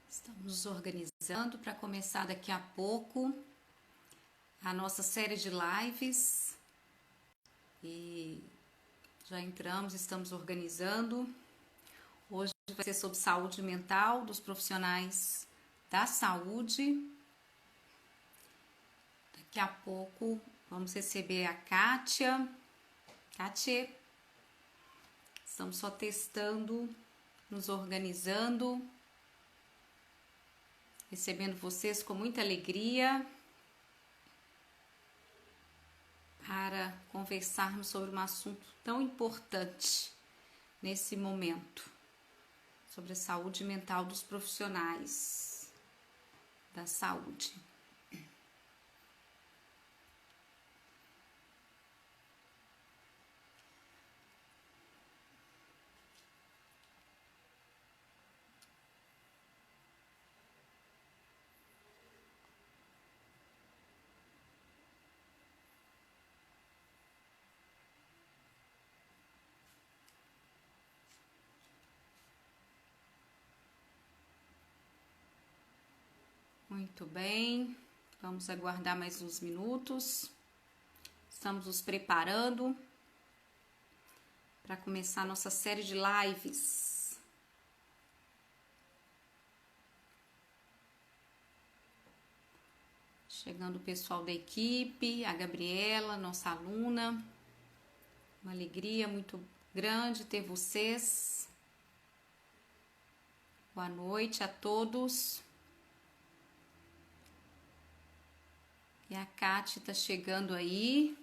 Estamos nos organizando para começar daqui a pouco a nossa série de lives e já entramos, estamos organizando. Hoje vai ser sobre saúde mental dos profissionais da saúde. Daqui a pouco vamos receber a Kátia. Kátia, estamos só testando, nos organizando, recebendo vocês com muita alegria para conversarmos sobre um assunto tão importante nesse momento, sobre a saúde mental dos profissionais da saúde. Muito bem, vamos aguardar mais uns minutos. Estamos nos preparando para começar a nossa série de lives. Chegando o pessoal da equipe, a Gabriela, nossa aluna. Uma alegria muito grande ter vocês. Boa noite a todos. E a Kátia está chegando aí.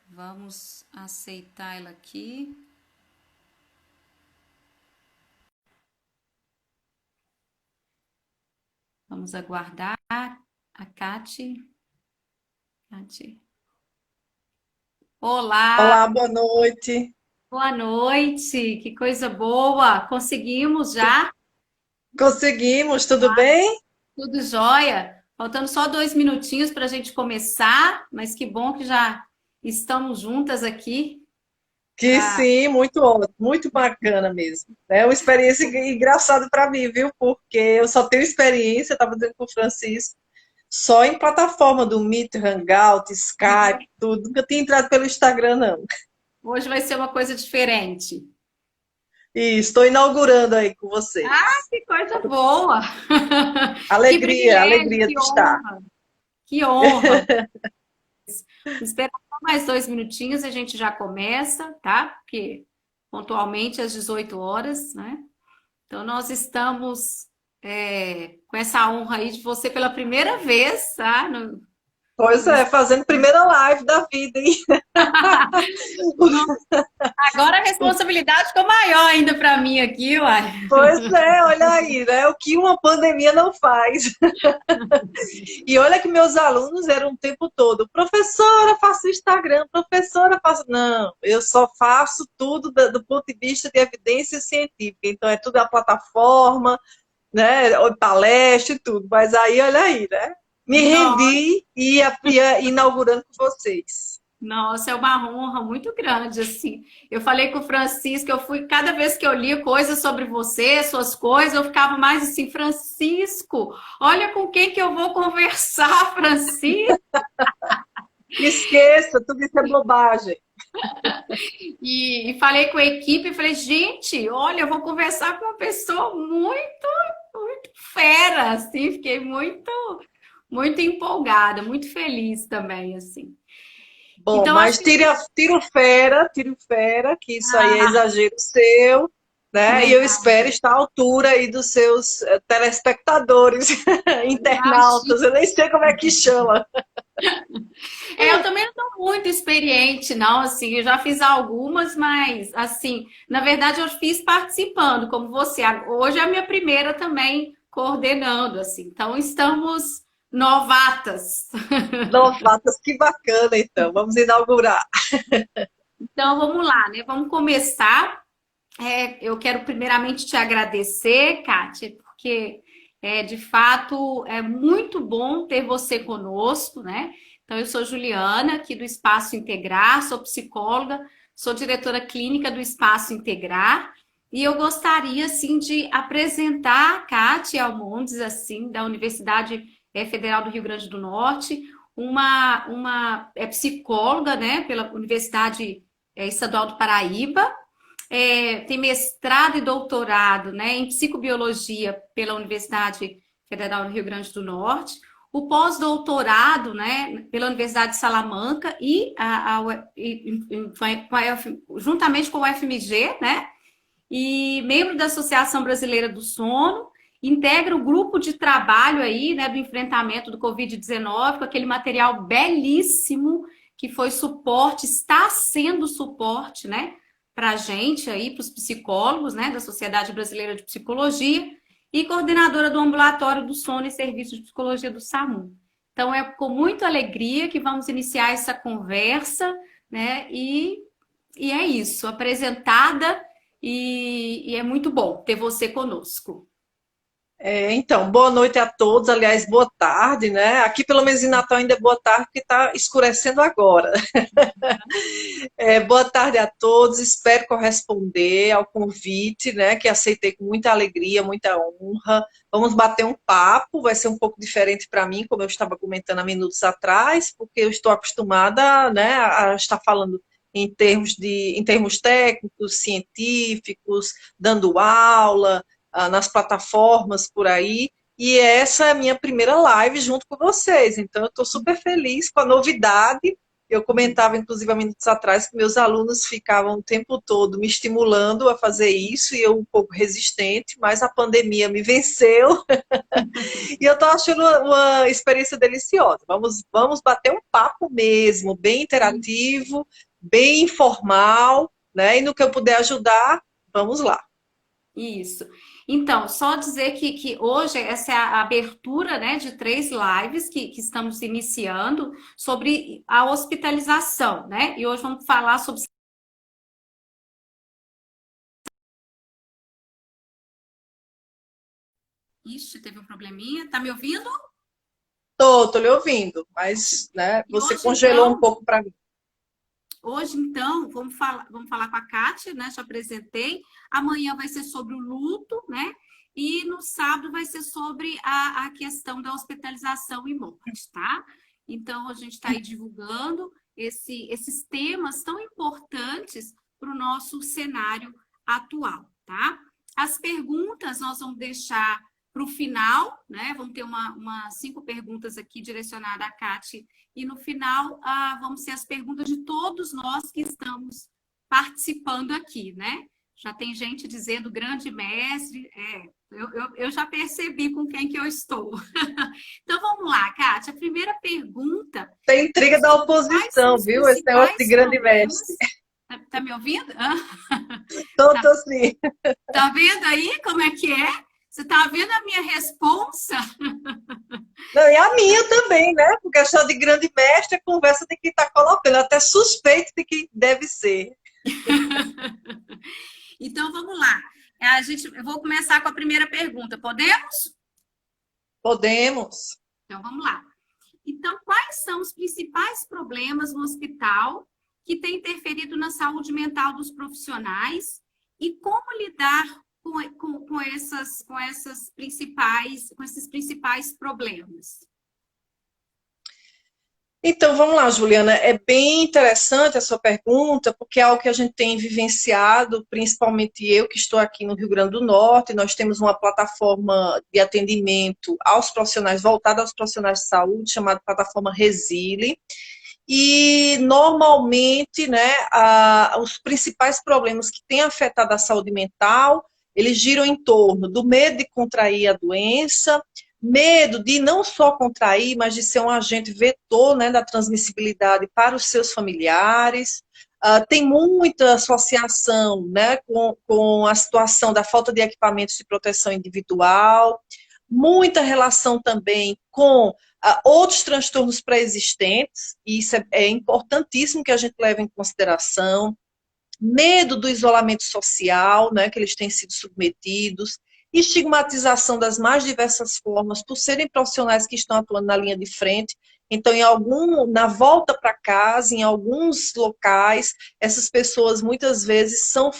Vamos aceitar ela aqui. Vamos aguardar a Kátia. Olá! Olá, boa noite. Boa noite! Que coisa boa! Conseguimos já? Conseguimos, tudo bem? Tudo jóia? Faltando só 2 minutinhos para a gente começar, mas que bom que já estamos juntas aqui. Que sim, muito ótimo, muito bacana mesmo. É uma experiência engraçada para mim, viu? Porque eu só tenho experiência, estava dizendo com o Francisco, só em plataforma do Meet, Hangout, Skype, tudo. Nunca tinha entrado pelo Instagram, não. Hoje vai ser uma coisa diferente. E estou inaugurando aí com Ah, vocês. que coisa boa! Que Alegria, privilégio, alegria que de estar. honra, que honra! Esperar só mais 2 minutinhos e a gente já começa, tá? Porque pontualmente às 18 horas, né? Então nós estamos com essa honra aí de você pela primeira vez, tá? Pois No- é, fazendo primeira live da vida, hein? Agora a responsabilidade ficou maior ainda para mim aqui, uai. Pois é, olha aí, né? O que uma pandemia não faz. E olha que meus alunos eram o tempo todo, professora, faço Instagram, professora, faço. Não, eu só faço tudo do ponto de vista de evidência científica. Então é tudo a plataforma, né? Palestra e tudo. Mas aí, olha aí, né? Me Nossa, rendi e ia inaugurando com vocês. nossa, é uma honra muito grande, assim. Eu falei com o Francisco, eu fui, cada vez que eu lia coisas sobre você, suas coisas, eu ficava mais assim, Francisco, olha com quem que eu vou conversar, Francisco. Esqueça, tudo isso é bobagem. E falei com a equipe, falei, gente, olha, eu vou conversar com uma pessoa muito, muito fera, assim, fiquei muito empolgada, muito feliz também, assim. Bom, Então, acho mas que tire o fera, que isso aí é exagero seu, né? E eu legal, espero estar à altura aí dos seus telespectadores, internautas, imagina. eu nem sei como é que chama. Eu também não estou muito experiente, não, assim, eu já fiz algumas, mas, assim, na verdade eu fiz participando, como você. Hoje é a minha primeira também coordenando, assim, então estamos novatas. Novatas, que bacana, então. Vamos inaugurar. Então vamos lá, né? Vamos começar. Eu quero primeiramente te agradecer, Kátia, porque de fato é muito bom ter você conosco, né? Então, eu sou Juliana, aqui do Espaço Integrar, sou psicóloga, sou diretora clínica do Espaço Integrar E eu gostaria, assim, de apresentar a Kátia Almondes, assim, da Universidade Federal do Rio Grande do Norte, uma psicóloga, né, pela Universidade Estadual do Paraíba, tem mestrado e doutorado, né, em psicobiologia pela Universidade Federal do Rio Grande do Norte, o pós-doutorado, né, pela Universidade de Salamanca juntamente com o FMG, né, e membro da Associação Brasileira do Sono, integra o grupo de trabalho aí, né, do enfrentamento do Covid-19, com aquele material belíssimo que foi suporte, está sendo suporte, né, para a gente aí, para os psicólogos, né, da Sociedade Brasileira de Psicologia, e coordenadora do Ambulatório do Sono e Serviço de Psicologia do SAMU. Então, é com muita alegria que vamos iniciar essa conversa, né, e é isso, apresentada, e é muito bom ter você conosco. Então, boa noite a todos. Aliás, boa tarde, né? Aqui, pelo menos em Natal, ainda é boa tarde, porque está escurecendo agora. Boa tarde a todos. Espero corresponder ao convite, né? Que aceitei com muita alegria, muita honra. Vamos bater um papo. Vai ser um pouco diferente para mim, como eu estava comentando há minutos atrás, porque eu estou acostumada, né, a estar falando em termos técnicos, científicos, dando aula nas plataformas por aí, e essa é a minha primeira live junto com vocês, então eu estou super feliz com a novidade. Eu comentava, inclusive, há minutos atrás, que meus alunos ficavam o tempo todo me estimulando a fazer isso, e eu um pouco resistente, mas a pandemia me venceu, e eu estou achando uma experiência deliciosa. Vamos bater um papo mesmo, bem interativo, bem informal, né? E no que eu puder ajudar, vamos lá. Isso. Então, só dizer que hoje essa é a abertura, né, de 3 lives que estamos iniciando sobre a hospitalização, né? E hoje vamos falar sobre. Ixi, teve um probleminha. Tá me ouvindo? Tô lhe ouvindo, mas né, E você hoje, congelou um então, pouco para mim. vamos falar com a Kátia, né? Já apresentei. Amanhã vai ser sobre o luto, né? E no sábado vai ser sobre a questão da hospitalização e morte, tá? Então, a gente está aí divulgando esses temas tão importantes para o nosso cenário atual, tá? As perguntas nós vamos deixar para o final, né? Vamos ter umas 5 perguntas aqui direcionadas à Kátia e no final vão ser as perguntas de todos nós que estamos participando aqui, né? Já tem gente dizendo grande mestre, eu já percebi com quem que eu estou. Então vamos lá, Kátia. A primeira pergunta Tem intriga da quais são oposição, os viu? Esse negócio de principais grande problemas. mestre. Tá me ouvindo? Tô sim. Tá vendo aí como é que é? Você tá vendo a minha responsa? Não, e a minha também, né? Porque a só de grande mestre é conversa de quem está colocando. Eu até suspeito de quem deve ser. Então vamos lá. Eu vou começar com a primeira pergunta. Podemos? Podemos. Então vamos lá. Então, quais são os principais problemas no hospital que têm interferido na saúde mental dos profissionais e como lidar com esses principais problemas? Então, vamos lá, Juliana. É bem interessante a sua pergunta, porque é algo que a gente tem vivenciado, principalmente eu, que estou aqui no Rio Grande do Norte. Nós temos uma plataforma de atendimento aos profissionais, voltada aos profissionais de saúde, chamada Plataforma Resile. E, normalmente, né, os principais problemas que têm afetado a saúde mental, eles giram em torno do medo de contrair a doença, medo de não só contrair, mas de ser um agente vetor, né, da transmissibilidade para os seus familiares. Tem muita associação, né, com a situação da falta de equipamentos de proteção individual, muita relação também com outros transtornos pré-existentes, e isso é importantíssimo que a gente leve em consideração, medo do isolamento social, né, que eles têm sido submetidos, estigmatização das mais diversas formas, por serem profissionais que estão atuando na linha de frente. Então, na volta para casa, em alguns locais, essas pessoas muitas vezes são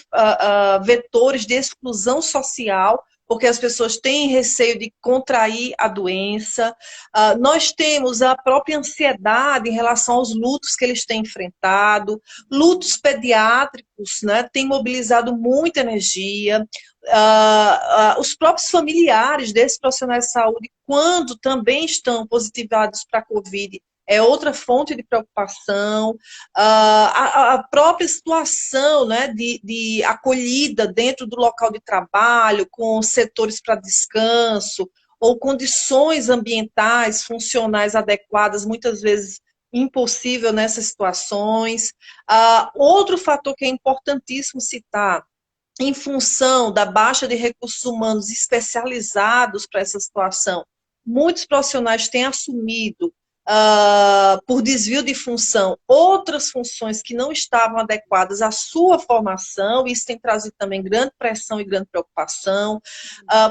vetores de exclusão social, porque as pessoas têm receio de contrair a doença. Nós temos a própria ansiedade em relação aos lutos que eles têm enfrentado. Lutos pediátricos, né, têm mobilizado muita energia. Os próprios familiares desses profissionais de saúde, quando também estão positivados para a Covid, é outra fonte de preocupação. A própria situação, né, de acolhida dentro do local de trabalho, com setores para descanso, ou condições ambientais, funcionais adequadas, muitas vezes impossível nessas situações. Outro fator que é importantíssimo citar, em função da baixa de recursos humanos especializados para essa situação, muitos profissionais têm assumido, por desvio de função, outras funções que não estavam adequadas à sua formação. Isso tem trazido também grande pressão e grande preocupação.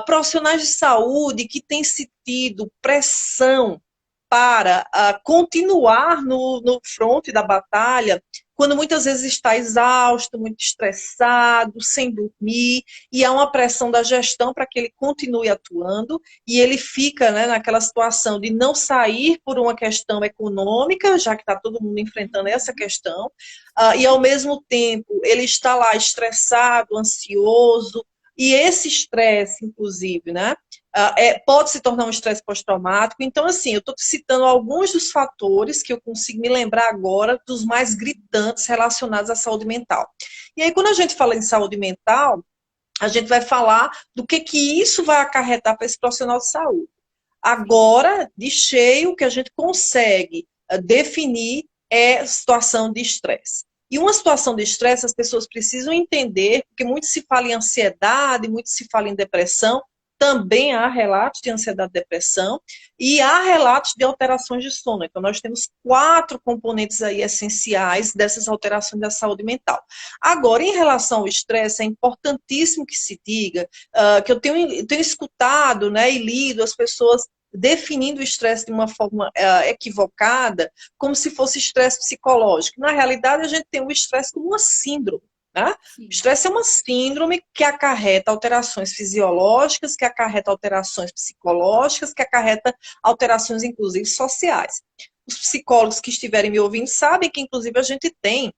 Profissionais de saúde que têm sentido pressão para continuar no fronte da batalha, quando muitas vezes está exausto, muito estressado, sem dormir, e há uma pressão da gestão para que ele continue atuando, e ele fica, né, naquela situação de não sair por uma questão econômica, já que está todo mundo enfrentando essa questão, e ao mesmo tempo ele está lá estressado, ansioso, e esse estresse, inclusive, né, pode se tornar um estresse pós-traumático. Então, assim, eu estou citando alguns dos fatores que eu consigo me lembrar agora, dos mais gritantes relacionados à saúde mental. E aí, quando a gente fala em saúde mental, a gente vai falar do que isso vai acarretar para esse profissional de saúde. Agora, de cheio, o que a gente consegue definir é situação de estresse. E uma situação de estresse, as pessoas precisam entender, porque muito se fala em ansiedade, muito se fala em depressão, também há relatos de ansiedade e depressão, e há relatos de alterações de sono. Então, nós temos 4 componentes aí essenciais dessas alterações da saúde mental. Agora, em relação ao estresse, é importantíssimo que se diga que eu tenho escutado, né, e lido as pessoas definindo o estresse de uma forma equivocada, como se fosse estresse psicológico. Na realidade, a gente tem o estresse como uma síndrome. Né? O estresse é uma síndrome que acarreta alterações fisiológicas, que acarreta alterações psicológicas, que acarreta alterações, inclusive, sociais. Os psicólogos que estiverem me ouvindo sabem que, inclusive, a gente tem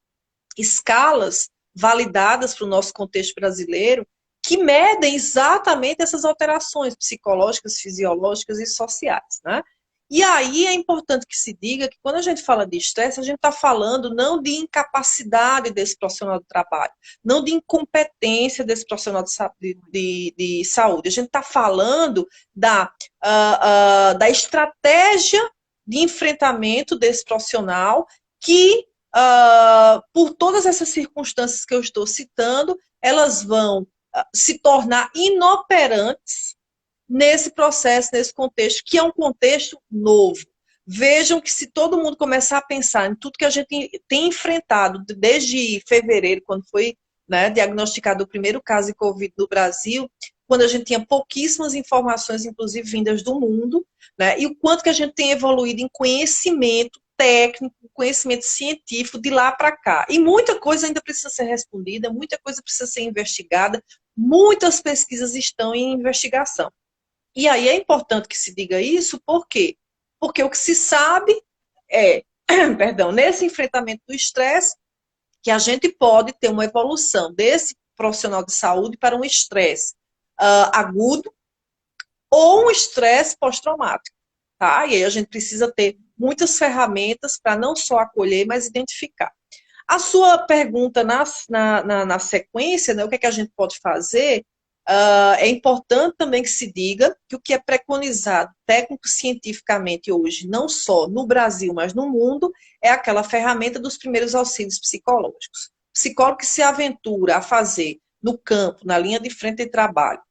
escalas validadas para o nosso contexto brasileiro que medem exatamente essas alterações psicológicas, fisiológicas e sociais, né? E aí é importante que se diga que quando a gente fala de estresse, a gente está falando não de incapacidade desse profissional de trabalho, não de incompetência desse profissional de saúde. A gente está falando da estratégia de enfrentamento desse profissional que, por todas essas circunstâncias que eu estou citando, elas vão se tornar inoperantes nesse processo, nesse contexto, que é um contexto novo. Vejam que se todo mundo começar a pensar em tudo que a gente tem enfrentado desde fevereiro, quando foi, né, diagnosticado o primeiro caso de Covid no Brasil, quando a gente tinha pouquíssimas informações, inclusive vindas do mundo, né, e o quanto que a gente tem evoluído em conhecimento técnico, conhecimento científico de lá para cá. E muita coisa ainda precisa ser respondida, muita coisa precisa ser investigada, muitas pesquisas estão em investigação. E aí é importante que se diga isso, por quê? Porque o que se sabe é, perdão, nesse enfrentamento do estresse, que a gente pode ter uma evolução desse profissional de saúde para um estresse agudo ou um estresse pós-traumático, tá? E aí a gente precisa ter muitas ferramentas para não só acolher, mas identificar. A sua pergunta na sequência, né, o que é que a gente pode fazer? É importante também que se diga que o que é preconizado técnico-cientificamente hoje, não só no Brasil, mas no mundo, é aquela ferramenta dos primeiros auxílios psicológicos. O psicólogo que se aventura a fazer no campo, na linha de frente de trabalho,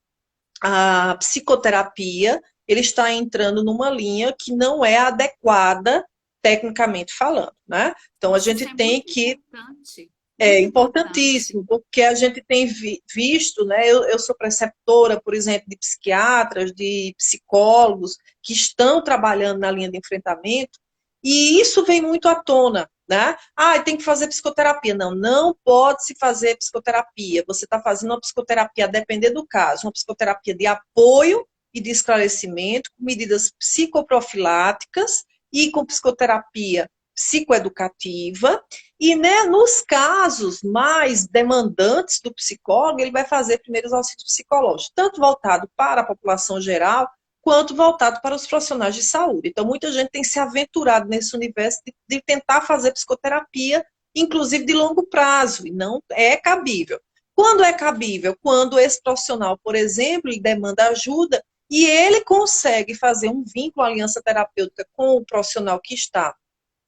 a psicoterapia, ele está entrando numa linha que não é adequada tecnicamente falando, né? Então, a gente tem que... Importante. É Muito importante. importantíssimo, porque a gente tem visto, né? Eu sou preceptora, por exemplo, de psiquiatras, de psicólogos que estão trabalhando na linha de enfrentamento, e isso vem muito à tona, né? Ah, tem que fazer psicoterapia. Não, não pode se fazer psicoterapia. Você está fazendo uma psicoterapia, a depender do caso, uma psicoterapia de apoio e de esclarecimento, com medidas psicoprofiláticas e com psicoterapia psicoeducativa. E, né, nos casos mais demandantes do psicólogo, ele vai fazer primeiros auxílios psicológicos, tanto voltado para a população geral, quanto voltado para os profissionais de saúde. Então, muita gente tem se aventurado nesse universo de tentar fazer psicoterapia, inclusive de longo prazo, e não é cabível. Quando é cabível? Quando esse profissional, por exemplo, ele demanda ajuda e ele consegue fazer um vínculo, aliança terapêutica com o profissional que está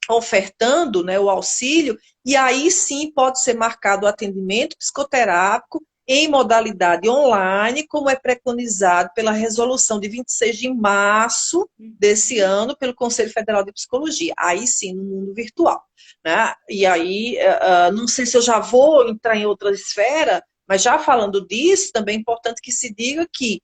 ofertando, né, o auxílio, e aí sim pode ser marcado o atendimento psicoterápico em modalidade online, como é preconizado pela resolução de 26 de março desse ano pelo Conselho Federal de Psicologia, aí sim no mundo virtual, né? E aí, não sei se eu já vou entrar em outra esfera, mas já falando disso, também é importante que se diga que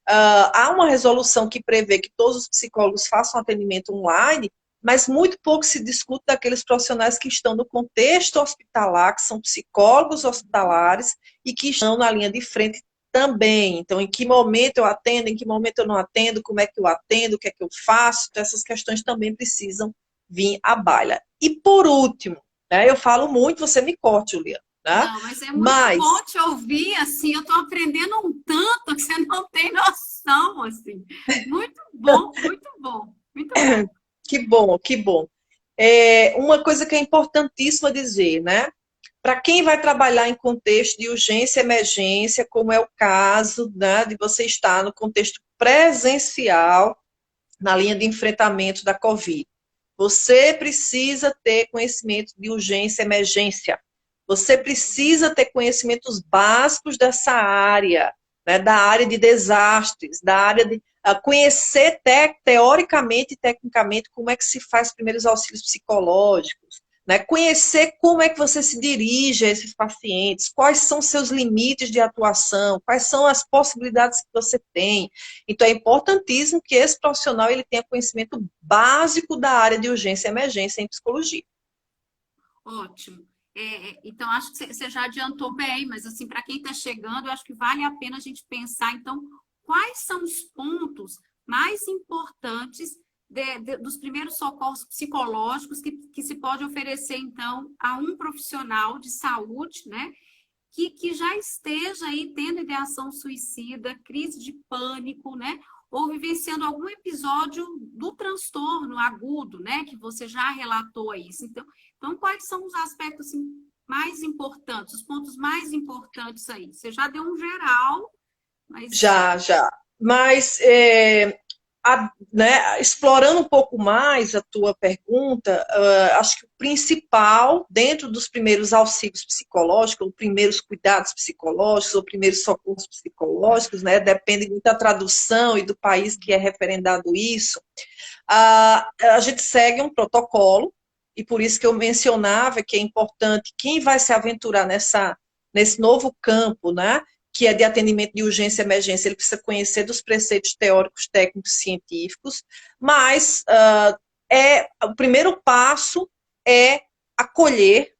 há uma resolução que prevê que todos os psicólogos façam atendimento online, mas muito pouco se discute daqueles profissionais que estão no contexto hospitalar, que são psicólogos hospitalares e que estão na linha de frente também. Então, em que momento eu atendo, em que momento eu não atendo, como é que eu atendo, o que é que eu faço, então, essas questões também precisam vir à baila. E por último, né, eu falo muito, você me corte, Juliana, né? Não, mas é muito Mas bom te ouvir, assim, eu estou aprendendo um tanto que você não tem noção, assim. Muito bom, muito bom, muito bom. que bom, que bom. Uma coisa que é importantíssima dizer, né? Para quem vai trabalhar em contexto de urgência e emergência, como é o caso, né, de você estar no contexto presencial, na linha de enfrentamento da Covid, você precisa ter conhecimento de urgência e emergência. Você precisa ter conhecimentos básicos dessa área, né, da área de desastres, da área de conhecer teoricamente e tecnicamente como é que se faz primeiros auxílios psicológicos, né, conhecer como é que você se dirige a esses pacientes, quais são seus limites de atuação, quais são as possibilidades que você tem. Então, é importantíssimo que esse profissional ele tenha conhecimento básico da área de urgência e emergência em psicologia. Ótimo. Então, acho que você já adiantou bem, mas assim, para quem está chegando, eu acho que vale a pena a gente pensar, então, quais são os pontos mais importantes dos primeiros socorros psicológicos que se pode oferecer, então, a um profissional de saúde, né? Que já esteja aí tendo ideação suicida, crise de pânico, né? Ou vivenciando algum episódio do transtorno agudo, né? Que você já relatou isso. Então quais são os aspectos assim, mais importantes, os pontos mais importantes aí? Você já deu um geral, mas Já, já. Mas né, explorando um pouco mais a tua pergunta, acho que o principal, dentro dos primeiros auxílios psicológicos, ou primeiros cuidados psicológicos, ou primeiros socorros psicológicos, né, depende muito da tradução e do país que é referendado isso, a gente segue um protocolo, e por isso que eu mencionava que é importante quem vai se aventurar nesse novo campo, né, que é de atendimento de urgência e emergência, ele precisa conhecer dos preceitos teóricos, técnicos, científicos, mas o primeiro passo é acolher,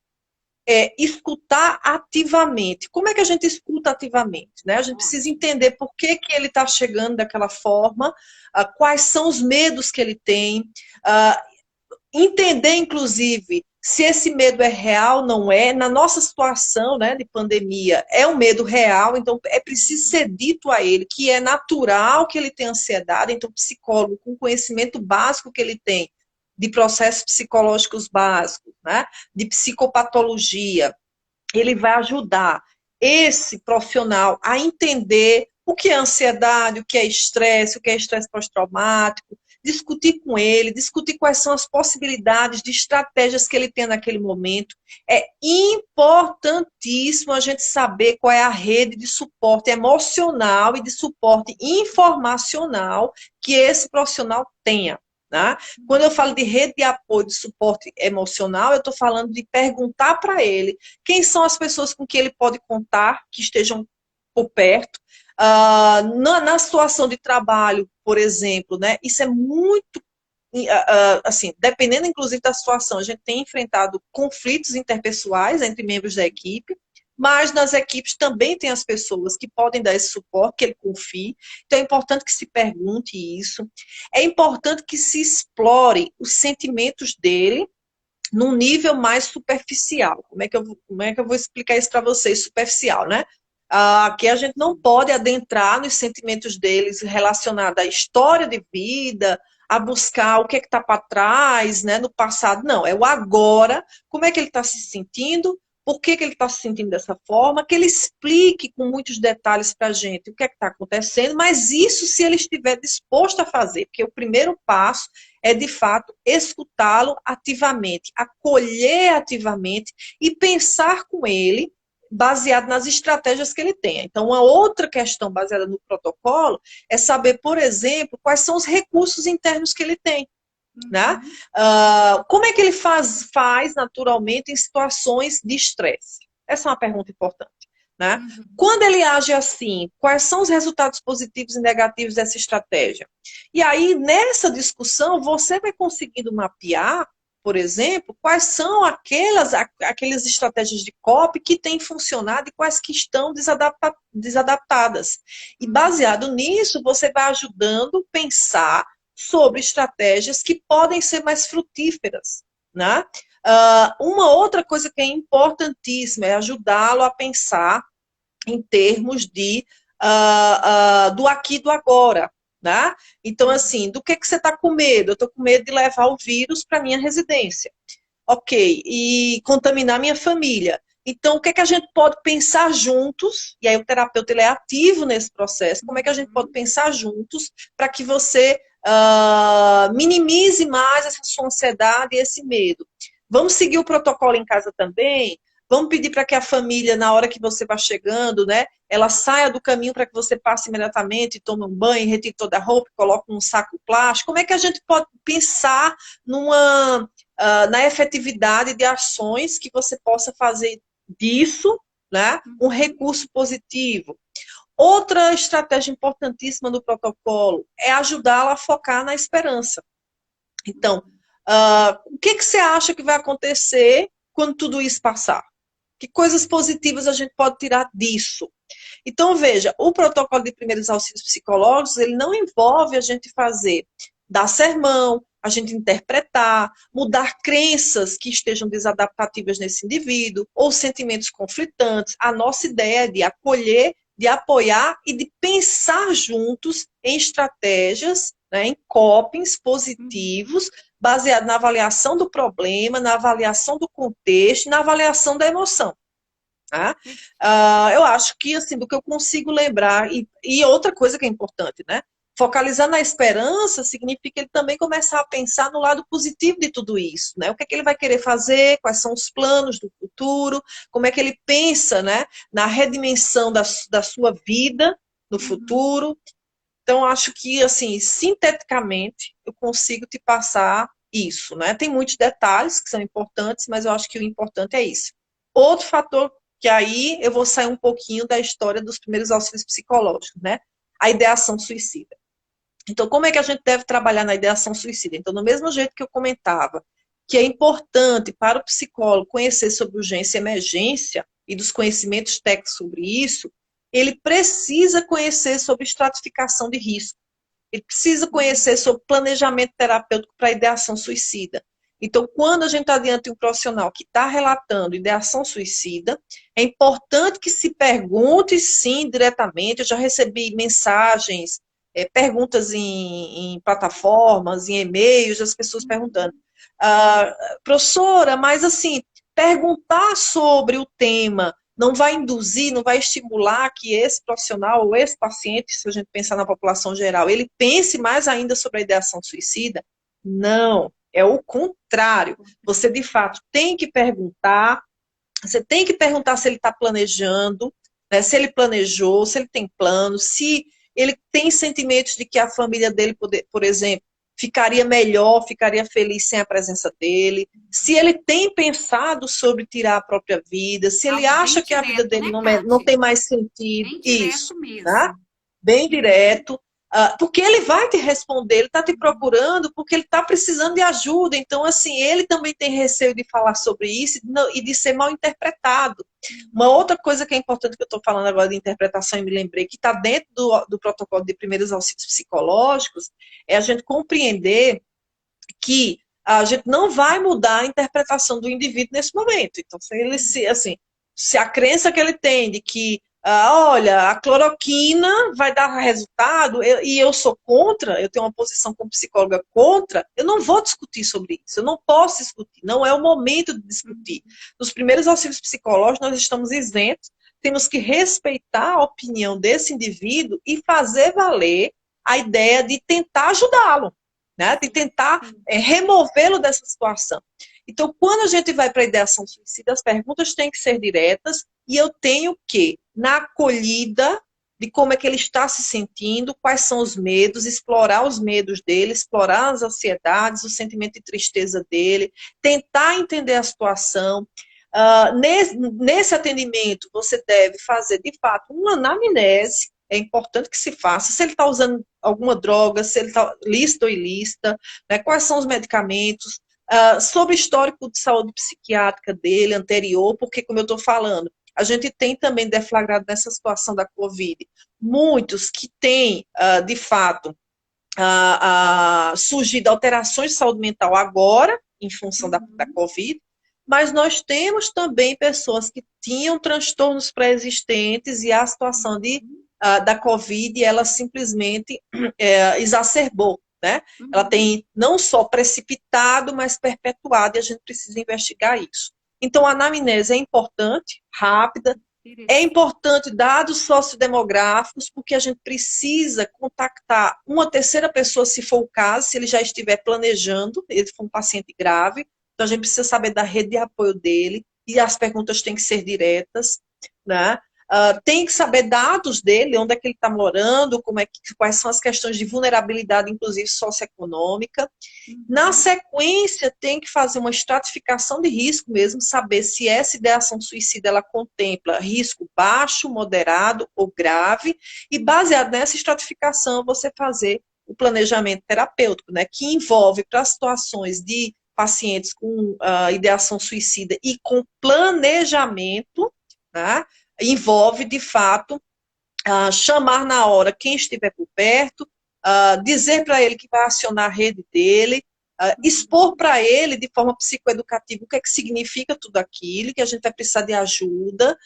escutar ativamente. Como é que a gente escuta ativamente? Né? A gente precisa ótimo. entender por que ele está chegando daquela forma, quais são os medos que ele tem, entender, inclusive, se esse medo é real, não é. Na nossa situação, né, de pandemia, é um medo real, então é preciso ser dito a ele que é natural que ele tenha ansiedade, então o psicólogo, com o conhecimento básico que ele tem de processos psicológicos básicos, né, de psicopatologia, ele vai ajudar esse profissional a entender o que é ansiedade, o que é estresse pós-traumático, discutir com ele, discutir quais são as possibilidades de estratégias que ele tem naquele momento. É importantíssimo a gente saber qual é a rede de suporte emocional e de suporte informacional que esse profissional tenha. né? Quando eu falo de rede de apoio, de suporte emocional, eu estou falando de perguntar para ele quem são as pessoas com que ele pode contar, que estejam por perto. Na situação de trabalho, por exemplo, né? Isso é muito assim, dependendo inclusive da situação, a gente tem enfrentado conflitos interpessoais entre membros da equipe, mas nas equipes também tem as pessoas que podem dar esse suporte, que ele confie. Então é importante que se pergunte isso. É importante que se explore os sentimentos dele num nível mais superficial. Como é que eu vou explicar isso para vocês? Superficial, né? Que a gente não pode adentrar nos sentimentos deles relacionados à história de vida, a buscar o que está para trás, né, no passado. Não, é o agora, como é que ele está se sentindo, por que ele está se sentindo dessa forma, que ele explique com muitos detalhes para a gente o que está acontecendo, mas isso se ele estiver disposto a fazer, porque o primeiro passo é, de fato, escutá-lo ativamente, acolher ativamente e pensar com ele baseado nas estratégias que ele tem. Então, uma outra questão baseada no protocolo é saber, por exemplo, quais são os recursos internos que ele tem. Né? Como é que ele faz naturalmente em situações de estresse? Essa é uma pergunta importante. Né? Quando ele age assim, quais são os resultados positivos e negativos dessa estratégia? E aí, nessa discussão, você vai conseguindo mapear, por exemplo, quais são aquelas estratégias de copy que têm funcionado e quais que estão desadaptadas. E baseado nisso, você vai ajudando a pensar sobre estratégias que podem ser mais frutíferas. Né? Uma outra coisa que é importantíssima é ajudá-lo a pensar em termos do aqui e do agora. Né? Então, assim, do que você está com medo? Eu estou com medo de levar o vírus para minha residência. Ok, e contaminar minha família. Então, o que a gente pode pensar juntos? E aí o terapeuta ele é ativo nesse processo. Como é que a gente pode pensar juntos para que você minimize mais essa sua ansiedade e esse medo? Vamos seguir o protocolo em casa também? Vamos pedir para que a família, na hora que você vai chegando, né, ela saia do caminho para que você passe imediatamente, tome um banho, retire toda a roupa, coloque um saco plástico. Como é que a gente pode pensar na efetividade de ações que você possa fazer disso, né, um recurso positivo? Outra estratégia importantíssima do protocolo é ajudá-la a focar na esperança. Então, o que você acha que vai acontecer quando tudo isso passar? Que coisas positivas a gente pode tirar disso? Então, veja, o protocolo de primeiros auxílios psicológicos, ele não envolve a gente dar sermão, a gente interpretar, mudar crenças que estejam desadaptativas nesse indivíduo, ou sentimentos conflitantes. A nossa ideia é de acolher, de apoiar e de pensar juntos em estratégias, né, em copings positivos, baseado na avaliação do problema, na avaliação do contexto, na avaliação da emoção. Tá? Eu acho que, assim, do que eu consigo lembrar, e outra coisa que é importante, né? Focalizar na esperança significa ele também começar a pensar no lado positivo de tudo isso, né? O que é que ele vai querer fazer, quais são os planos do futuro, como é que ele pensa, né, na redimensão da sua vida no futuro. Então, acho que, assim, sinteticamente, eu consigo te passar isso, né? Tem muitos detalhes que são importantes, mas eu acho que o importante é isso. Outro fator que aí eu vou sair um pouquinho da história dos primeiros auxílios psicológicos, né? A ideação suicida. Então, como é que a gente deve trabalhar na ideação suicida? Então, do mesmo jeito que eu comentava, que é importante para o psicólogo conhecer sobre urgência e emergência e dos conhecimentos técnicos sobre isso, ele precisa conhecer sobre estratificação de risco. Ele precisa conhecer sobre planejamento terapêutico para ideação suicida. Então, quando a gente está diante de um profissional que está relatando ideação suicida, é importante que se pergunte, sim, diretamente. Eu já recebi mensagens, perguntas em plataformas, em e-mails, as pessoas perguntando, professora, mas assim, perguntar sobre o tema não vai induzir, não vai estimular que esse profissional ou esse paciente, se a gente pensar na população geral, ele pense mais ainda sobre a ideação suicida? Não, é o contrário. Você, de fato, tem que perguntar, você tem que perguntar se ele está planejando, né, se ele planejou, se ele tem plano, se ele tem sentimentos de que a família dele, por exemplo, ficaria melhor, ficaria feliz sem a presença dele, se ele tem pensado sobre tirar a própria vida, se ele Algo bem acha que a vida direto, dele né, não Kátia? tem mais sentido, Bem isso, direto né? mesmo. Bem direto, porque ele vai te responder, ele está te procurando porque ele está precisando de ajuda. Então, assim, ele também tem receio de falar sobre isso e de ser mal interpretado. Uma outra coisa que é importante que eu estou falando agora de interpretação e me lembrei que está dentro do protocolo de primeiros auxílios psicológicos é a gente compreender que a gente não vai mudar a interpretação do indivíduo nesse momento. Então, se ele assim, se a crença que ele tem de que, olha, a cloroquina vai dar resultado e eu sou contra, eu tenho uma posição como psicóloga contra, eu não vou discutir sobre isso, eu não posso discutir, não é o momento de discutir. Nos primeiros auxílios psicológicos, nós estamos isentos, temos que respeitar a opinião desse indivíduo e fazer valer a ideia de tentar ajudá-lo, né? De tentar removê-lo dessa situação. Então, quando a gente vai para a ideação suicida, as perguntas têm que ser diretas e eu tenho que, na acolhida de como é que ele está se sentindo, quais são os medos, explorar os medos dele, explorar as ansiedades, o sentimento de tristeza dele, tentar entender a situação. Nesse atendimento, você deve fazer, de fato, uma anamnese, é importante que se faça, se ele está usando alguma droga, se ele está lícito ou ilícita, né, quais são os medicamentos, sobre o histórico de saúde psiquiátrica dele anterior, porque, como eu estou falando, a gente tem também deflagrado nessa situação da Covid, muitos que têm, de fato, surgido alterações de saúde mental agora, em função da Covid, mas nós temos também pessoas que tinham transtornos pré-existentes e a situação da Covid, ela simplesmente exacerbou, né? Ela tem não só precipitado, mas perpetuado, e a gente precisa investigar isso. Então, a anamnese é importante, rápida, é importante dados sociodemográficos, porque a gente precisa contactar uma terceira pessoa, se for o caso, se ele já estiver planejando, ele for um paciente grave, então a gente precisa saber da rede de apoio dele, e as perguntas têm que ser diretas, né? Tem que saber dados dele, onde é que ele está morando, quais são as questões de vulnerabilidade, inclusive socioeconômica. Na sequência, tem que fazer uma estratificação de risco mesmo, saber se essa ideação suicida ela contempla risco baixo, moderado ou grave, e baseado nessa estratificação, você fazer o planejamento terapêutico, né, que envolve para situações de pacientes com ideação suicida e com planejamento, né, envolve, de fato, chamar na hora quem estiver por perto, dizer para ele que vai acionar a rede dele, expor para ele de forma psicoeducativa o que é que significa tudo aquilo, que a gente vai precisar de ajuda,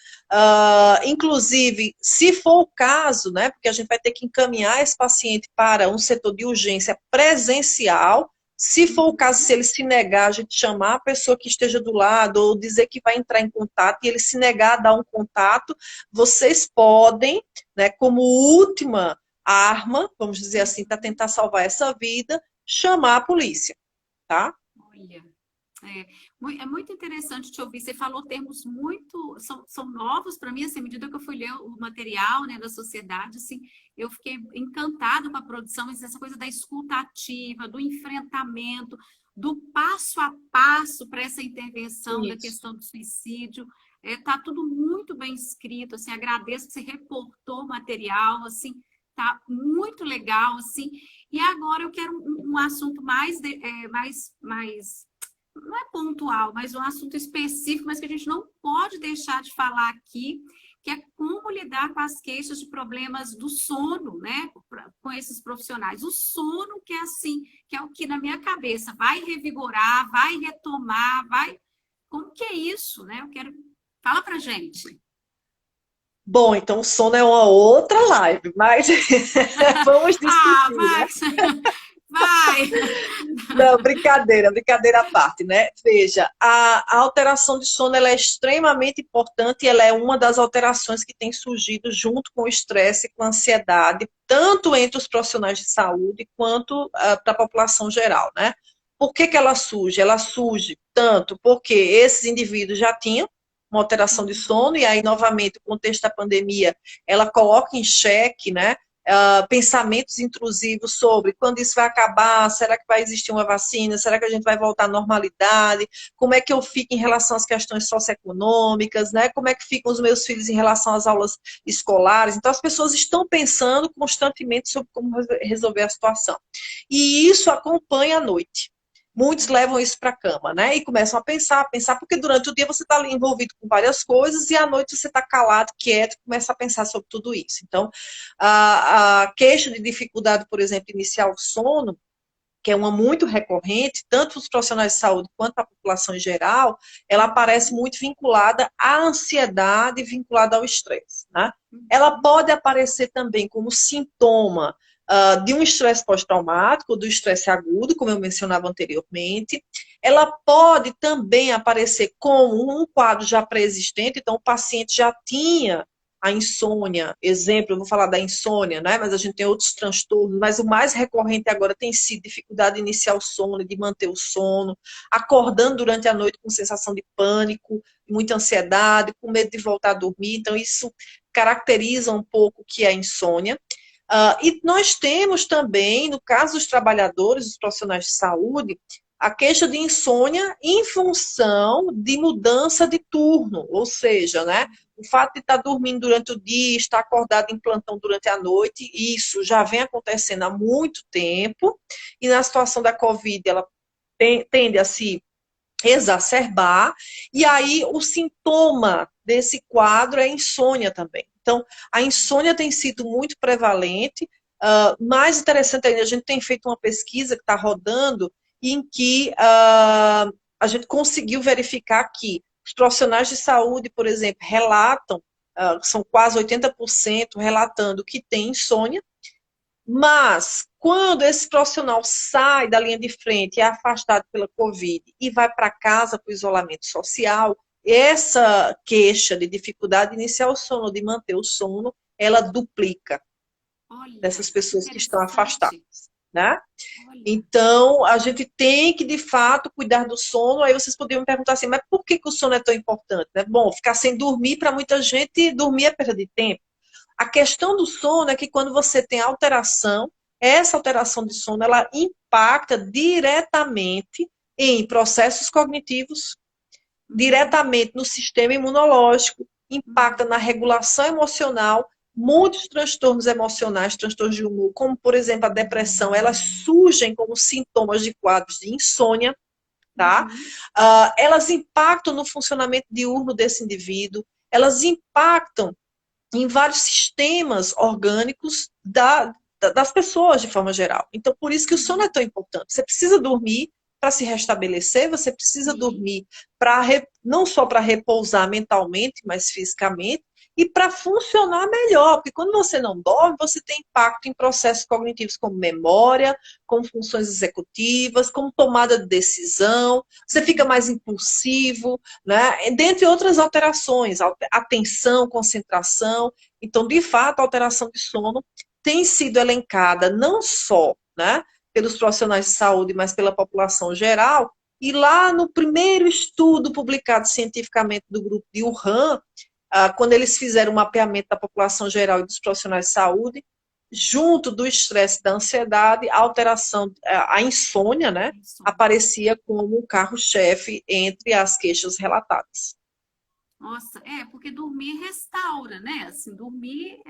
inclusive, se for o caso, né, porque a gente vai ter que encaminhar esse paciente para um setor de urgência presencial. Se for o caso, se ele se negar, a gente chamar a pessoa que esteja do lado, ou dizer que vai entrar em contato, e ele se negar a dar um contato, vocês podem, né, como última arma, vamos dizer assim, para tentar salvar essa vida, chamar a polícia, tá? Olha, é muito interessante te ouvir. Você falou termos muito, são novos para mim, assim, à medida que eu fui ler o material, né, da sociedade, assim, eu fiquei encantada com a produção, essa coisa da escuta ativa, do enfrentamento, do passo a passo para essa intervenção da questão do suicídio. Tá tudo muito bem escrito, assim, agradeço que você reportou o material, assim, tá muito legal, assim. E agora eu quero um assunto mais não é pontual, mas um assunto específico, mas que a gente não pode deixar de falar aqui, que é como lidar com as queixas de problemas do sono, né, com esses profissionais. O sono que é assim, que é o que na minha cabeça vai revigorar, vai retomar, vai... Como que é isso, né? Eu quero... Fala pra gente. Bom, então o sono é uma outra live, mas vamos discutir, vai, né? vai! Não, brincadeira à parte, né? Veja, a alteração de sono ela é extremamente importante e ela é uma das alterações que tem surgido junto com o estresse e com a ansiedade, tanto entre os profissionais de saúde quanto para a população geral, né? Por que ela surge? Ela surge tanto porque esses indivíduos já tinham uma alteração de sono, e aí, novamente, o contexto da pandemia, ela coloca em xeque, né, pensamentos intrusivos sobre quando isso vai acabar, será que vai existir uma vacina, será que a gente vai voltar à normalidade, como é que eu fico em relação às questões socioeconômicas, né? Como é que ficam os meus filhos em relação às aulas escolares. Então, as pessoas estão pensando constantemente sobre como resolver a situação. E isso acompanha a noite. Muitos levam isso para a cama, né? E começam a pensar, porque durante o dia você está ali envolvido com várias coisas e à noite você está calado, quieto, começa a pensar sobre tudo isso. Então, a queixa de dificuldade, por exemplo, iniciar o sono, que é uma muito recorrente, tanto os profissionais de saúde quanto a população em geral, ela aparece muito vinculada à ansiedade, vinculada ao estresse, né? Ela pode aparecer também como sintoma de um estresse pós-traumático, do estresse agudo, como eu mencionava anteriormente. Ela pode também aparecer como um quadro já pré-existente, então o paciente já tinha a insônia, exemplo, eu vou falar da insônia, né? Mas a gente tem outros transtornos, mas o mais recorrente agora tem sido dificuldade de iniciar o sono, de manter o sono, acordando durante a noite com sensação de pânico, muita ansiedade, com medo de voltar a dormir, então isso caracteriza um pouco o que é a insônia. E nós temos também, no caso dos trabalhadores, dos profissionais de saúde, a queixa de insônia em função de mudança de turno, ou seja, né, o fato de estar dormindo durante o dia, estar acordado em plantão durante a noite, isso já vem acontecendo há muito tempo, e na situação da Covid ela tende a se exacerbar, e aí o sintoma desse quadro é a insônia também. Então, a insônia tem sido muito prevalente. Mais interessante ainda, a gente tem feito uma pesquisa que está rodando, em que a gente conseguiu verificar que os profissionais de saúde, por exemplo, relatam, são quase 80% relatando que tem insônia, mas quando esse profissional sai da linha de frente, é afastado pela Covid e vai para casa para o isolamento social, essa queixa de dificuldade de iniciar o sono, de manter o sono, ela duplica. Olha, Dessas pessoas que estão interessante. afastadas, né? Olha. Então, a gente tem que, de fato, cuidar do sono. Aí vocês poderiam me perguntar assim, mas por que o sono é tão importante? Né? Bom, ficar sem dormir, para muita gente, dormir é perda de tempo. A questão do sono é que quando você tem alteração, essa alteração de sono, ela impacta diretamente em processos cognitivos, diretamente no sistema imunológico, impacta na regulação emocional. Muitos transtornos emocionais, transtornos de humor, como, por exemplo, a depressão, elas surgem como sintomas de quadros de insônia, tá? Elas impactam no funcionamento diurno desse indivíduo, elas impactam em vários sistemas orgânicos das pessoas, de forma geral. Então, por isso que o sono é tão importante. Você precisa dormir para se restabelecer, você precisa dormir não só para repousar mentalmente, mas fisicamente, e para funcionar melhor, porque quando você não dorme, você tem impacto em processos cognitivos como memória, como funções executivas, como tomada de decisão, você fica mais impulsivo, né? Dentre outras alterações, atenção, concentração. Então, de fato, a alteração de sono tem sido elencada não só, né, pelos profissionais de saúde, mas pela população geral. E lá no primeiro estudo publicado cientificamente do grupo de Wuhan, quando eles fizeram o mapeamento da população geral e dos profissionais de saúde, junto do estresse e da ansiedade, a alteração, a insônia, né, aparecia como um carro-chefe entre as queixas relatadas. Nossa, porque dormir restaura, né? Assim, dormir,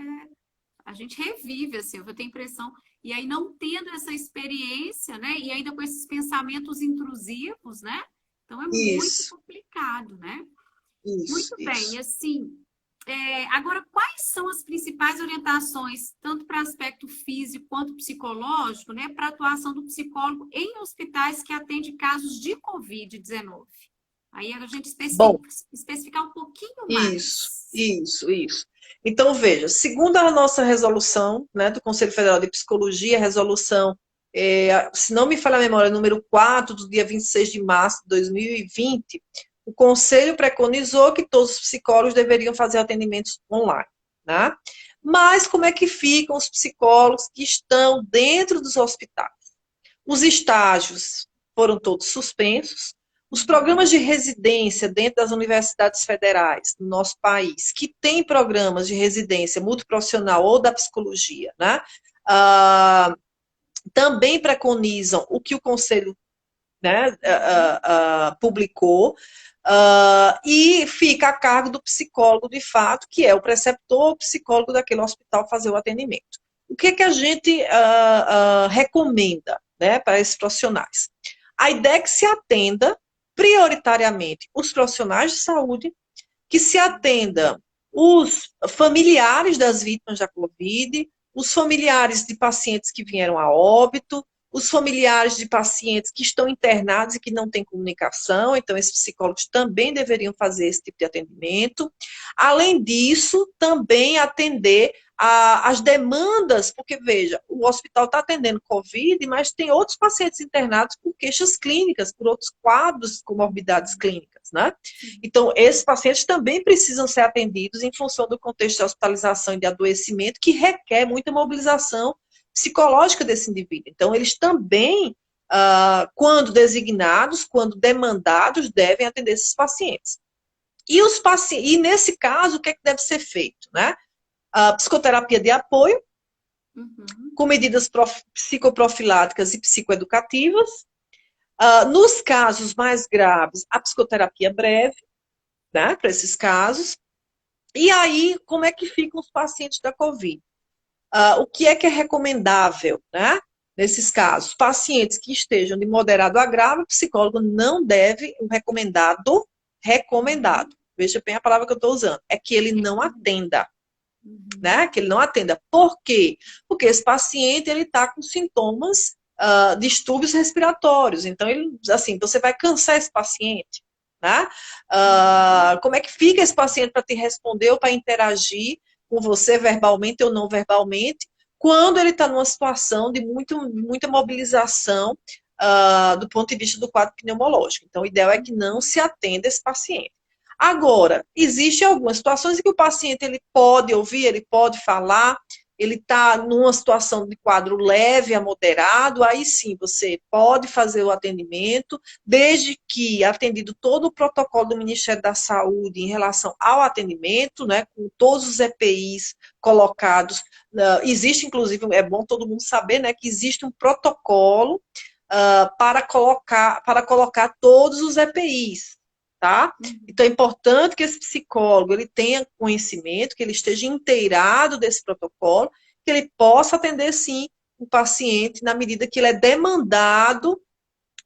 a gente revive, assim, eu tenho a impressão. E aí, não tendo essa experiência, né? E ainda com esses pensamentos intrusivos, né? Então, é muito complicado, né? Muito bem, e assim, agora, quais são as principais orientações, tanto para aspecto físico quanto psicológico, né, para a atuação do psicólogo em hospitais que atendem casos de Covid-19? Aí a gente especificar um pouquinho mais. Isso. Então, veja, segundo a nossa resolução, né, do Conselho Federal de Psicologia, resolução, se não me falha a memória, número 4, do dia 26 de março de 2020, o Conselho preconizou que todos os psicólogos deveriam fazer atendimentos online, né? Mas como é que ficam os psicólogos que estão dentro dos hospitais? Os estágios foram todos suspensos, Os programas de residência dentro das universidades federais do nosso país, que tem programas de residência multiprofissional ou da psicologia, né? Também preconizam o que o Conselho, né, publicou, e fica a cargo do psicólogo de fato, que é o preceptor ou psicólogo daquele hospital fazer o atendimento. O que é que a gente recomenda, né, para esses profissionais? A ideia é que se atenda prioritariamente os profissionais de saúde, que se atenda os familiares das vítimas da Covid, os familiares de pacientes que vieram a óbito, os familiares de pacientes que estão internados e que não têm comunicação, então esses psicólogos também deveriam fazer esse tipo de atendimento. Além disso, também atender as demandas, porque veja, o hospital está atendendo Covid, mas tem outros pacientes internados por queixas clínicas, por outros quadros de comorbidades clínicas, né? Então, esses pacientes também precisam ser atendidos em função do contexto de hospitalização e de adoecimento, que requer muita mobilização psicológica desse indivíduo. Então, eles também, quando designados, quando demandados, devem atender esses pacientes. E nesse caso, o que é que deve ser feito, né? A psicoterapia de apoio, com medidas psicoprofiláticas e psicoeducativas. Nos casos mais graves, a psicoterapia breve, né, para esses casos. E aí, como é que ficam os pacientes da Covid? O que é recomendável, né, nesses casos? Pacientes que estejam de moderado a grave, o psicólogo não deve, o recomendado, veja bem a palavra que eu estou usando, é que ele não atenda. Né, que ele não atenda. Por quê? Porque esse paciente ele está com sintomas, distúrbios respiratórios. Então, assim, você vai cansar esse paciente. Né? Como é que fica esse paciente para te responder ou para interagir com você verbalmente ou não verbalmente, quando ele está numa situação de muita mobilização do ponto de vista do quadro pneumológico. Então, o ideal é que não se atenda esse paciente. Agora, existem algumas situações em que o paciente ele pode ouvir, ele pode falar, ele está numa situação de quadro leve a moderado, aí sim você pode fazer o atendimento, desde que atendido todo o protocolo do Ministério da Saúde em relação ao atendimento, né, com todos os EPIs colocados. Existe, inclusive, é bom todo mundo saber, né, que existe um protocolo para colocar todos os EPIs. Tá? Então é importante que esse psicólogo ele tenha conhecimento, que ele esteja inteirado desse protocolo, que ele possa atender sim o paciente na medida que ele é demandado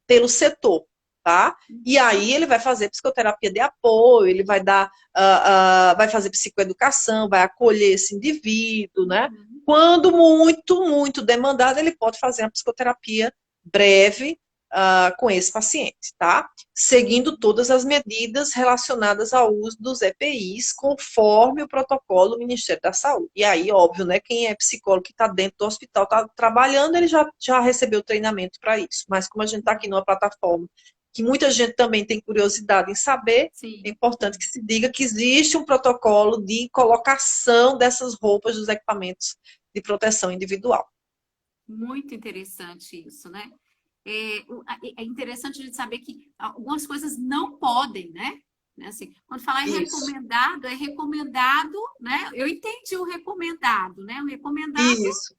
pelo setor, tá? E aí ele vai fazer psicoterapia de apoio, ele vai dar, vai fazer psicoeducação, vai acolher esse indivíduo, né? Quando muito demandado, ele pode fazer uma psicoterapia breve, com esse paciente, tá? Seguindo todas as medidas relacionadas ao uso dos EPIs, conforme o protocolo do Ministério da Saúde. E aí, óbvio, né, quem é psicólogo que está dentro do hospital, está trabalhando, ele já recebeu treinamento para isso. Mas como a gente está aqui numa plataforma que muita gente também tem curiosidade em saber, sim, é importante que se diga que existe um protocolo de colocação dessas roupas, dos equipamentos de proteção individual. Muito interessante isso, né? É interessante a gente saber que algumas coisas não podem, né? Assim, quando falar em recomendado, é recomendado, né? Eu entendi o recomendado, né? O recomendado. Isso.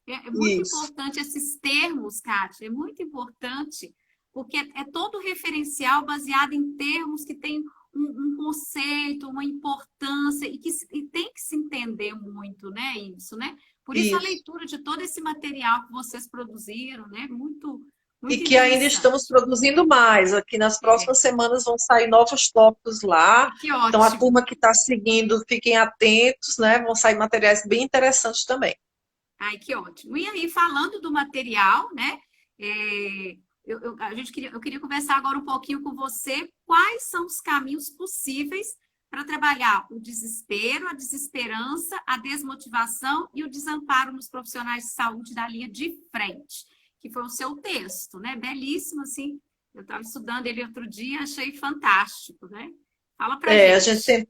É muito importante esses termos, Kátia, é muito importante, porque é todo referencial baseado em termos que têm um conceito, uma importância, e tem que se entender muito, né? Isso, né? Por isso a leitura de todo esse material que vocês produziram, né? Muito e que ainda estamos produzindo mais. Aqui nas próximas semanas vão sair novos tópicos lá. Que ótimo. Então a turma que está seguindo, fiquem atentos, né? Vão sair materiais bem interessantes também. Ai, que ótimo. E aí, falando do material, né? Eu queria conversar agora um pouquinho com você. Quais são os caminhos possíveis para trabalhar o desespero, a desesperança, a desmotivação e o desamparo nos profissionais de saúde da linha de frente, que foi o seu texto, né? Belíssimo, assim. Eu estava estudando ele outro dia, achei fantástico, né? Fala pra gente.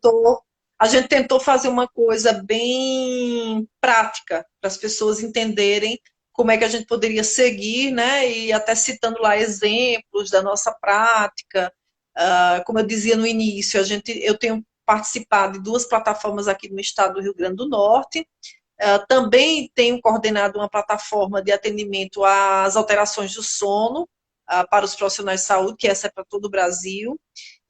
A gente tentou fazer uma coisa bem prática para as pessoas entenderem como é que a gente poderia seguir, né? E até citando lá exemplos da nossa prática. Como eu dizia no início, eu tenho participado de 2 plataformas aqui no estado do Rio Grande do Norte. Também tenho coordenado uma plataforma de atendimento às alterações do sono para os profissionais de saúde, que essa é para todo o Brasil.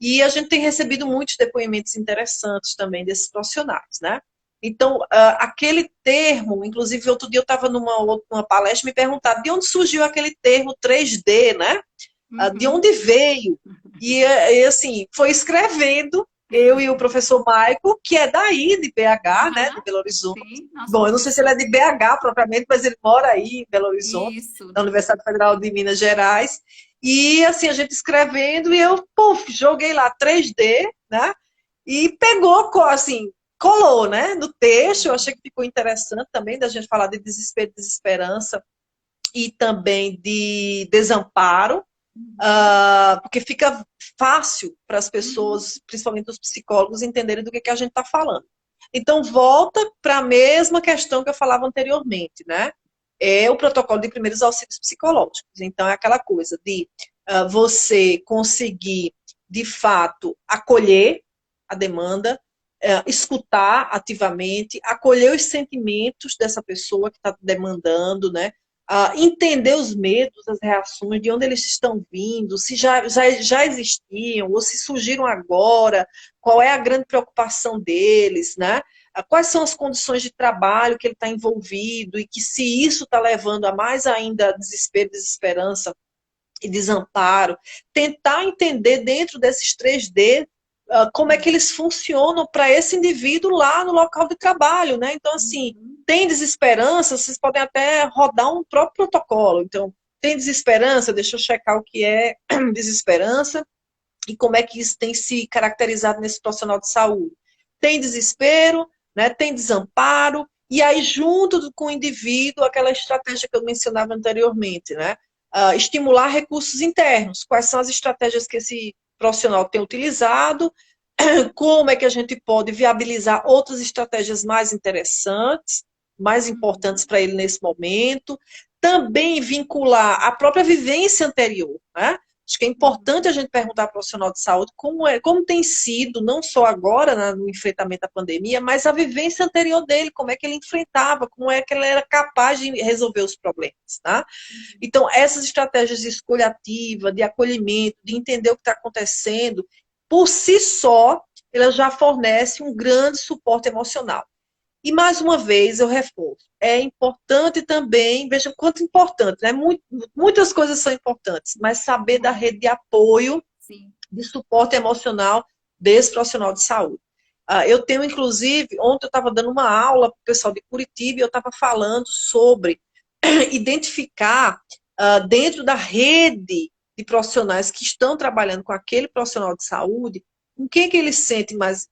E a gente tem recebido muitos depoimentos interessantes também desses profissionais, né? Então, aquele termo, inclusive outro dia eu estava numa palestra e me perguntaram de onde surgiu aquele termo 3D, né? De onde veio? E assim, foi escrevendo, eu e o professor Maico, que é daí, de BH, né, de Belo Horizonte. Sim, nosso Bom, eu não sei se ele é de BH propriamente, mas ele mora aí em Belo Horizonte, Isso. na Universidade Federal de Minas Gerais. E assim, a gente escrevendo, e eu, puf, joguei lá 3D, né? E pegou, assim, colou, né, no texto. Eu achei que ficou interessante também da gente falar de desespero, desesperança e também de desamparo, porque fica fácil para as pessoas, principalmente os psicólogos, entenderem do que a gente está falando. Então, volta para a mesma questão que eu falava anteriormente, né? É o protocolo de primeiros auxílios psicológicos. Então, é aquela coisa de você conseguir, de fato, acolher a demanda, escutar ativamente, acolher os sentimentos dessa pessoa que está demandando, né? Entender os medos, as reações, de onde eles estão vindo, se já existiam, ou se surgiram agora, qual é a grande preocupação deles, né? Quais são as condições de trabalho que ele está envolvido, e que se isso está levando a mais ainda desespero, desesperança e desamparo, tentar entender dentro desses 3D como é que eles funcionam para esse indivíduo lá no local de trabalho, né? Então, assim, tem desesperança, vocês podem até rodar um próprio protocolo. Então, tem desesperança, deixa eu checar o que é desesperança e como é que isso tem se caracterizado nesse profissional de saúde. Tem desespero, né? Tem desamparo, e aí, junto com o indivíduo, aquela estratégia que eu mencionava anteriormente, né? Estimular recursos internos. Quais são as estratégias que esse profissional tem utilizado? Como é que a gente pode viabilizar outras estratégias mais interessantes, mais importantes para ele nesse momento? Também vincular a própria vivência anterior, né? Acho que é importante a gente perguntar ao profissional de saúde como tem sido, não só agora, no enfrentamento da pandemia, mas a vivência anterior dele, como é que ele enfrentava, como é que ele era capaz de resolver os problemas, tá? Então, essas estratégias de escolha ativa, de acolhimento, de entender o que está acontecendo, por si só, ela já fornece um grande suporte emocional. E, mais uma vez, eu reforço, é importante também, veja quanto importante, né? Muitas coisas são importantes, mas saber da rede de apoio, sim, de suporte emocional desse profissional de saúde. Eu tenho, inclusive, ontem eu estava dando uma aula para o pessoal de Curitiba e eu estava falando sobre identificar dentro da rede de profissionais que estão trabalhando com aquele profissional de saúde, com quem que eles sentem mais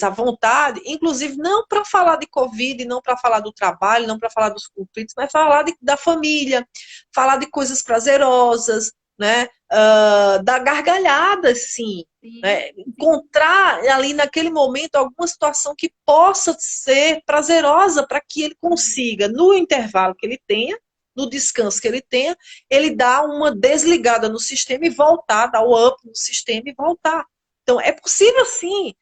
à vontade, inclusive não para falar de Covid, não para falar do trabalho, não para falar dos conflitos, mas falar da família, falar de coisas prazerosas, né? Da gargalhada, sim. Né? Encontrar ali naquele momento alguma situação que possa ser prazerosa para que ele consiga, no intervalo que ele tenha, no descanso que ele tenha, ele dá uma desligada no sistema e voltar, dar o up no sistema e voltar. Então, é possível sim.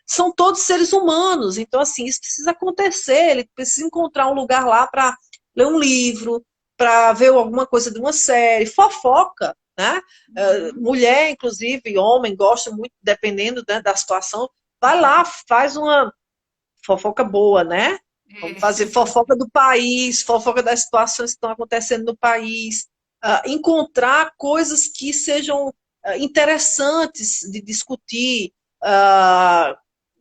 São todos seres humanos, então assim, isso precisa acontecer, ele precisa encontrar um lugar lá para ler um livro, para ver alguma coisa de uma série, fofoca, né? Mulher, inclusive, homem, gosta muito, dependendo, né, da situação, vai lá, faz uma fofoca boa, né? Vamos fazer fofoca do país, fofoca das situações que estão acontecendo no país, encontrar coisas que sejam interessantes de discutir.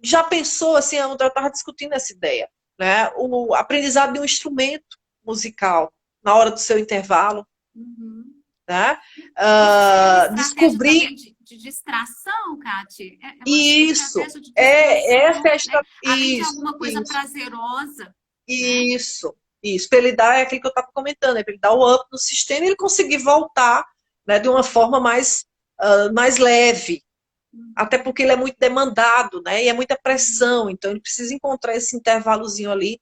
Já pensou assim, eu estava discutindo essa ideia, né? O aprendizado de um instrumento musical na hora do seu intervalo, né? Descobrir de distração, Kati? Isso, estratégia de distração, essa é a estratégia. Né? Além de alguma coisa prazerosa. Isso, né? Isso. Para ele dar, é aquilo que eu estava comentando, para ele dar o up no sistema e ele conseguir voltar, né, de uma forma mais leve. Até porque ele é muito demandado, né? E é muita pressão, então ele precisa encontrar esse intervalozinho ali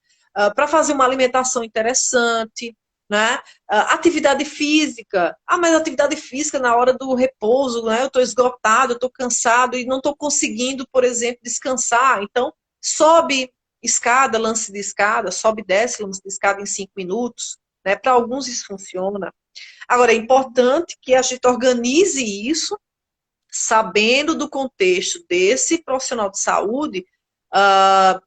para fazer uma alimentação interessante, né? Atividade física. Mas atividade física na hora do repouso, né? Eu estou esgotado, eu estou cansado e não estou conseguindo, por exemplo, descansar. Então, sobe escada, lance de escada, sobe e desce, lance de escada em 5 minutos, né? Para alguns isso funciona. Agora, é importante que a gente organize isso, sabendo do contexto desse profissional de saúde,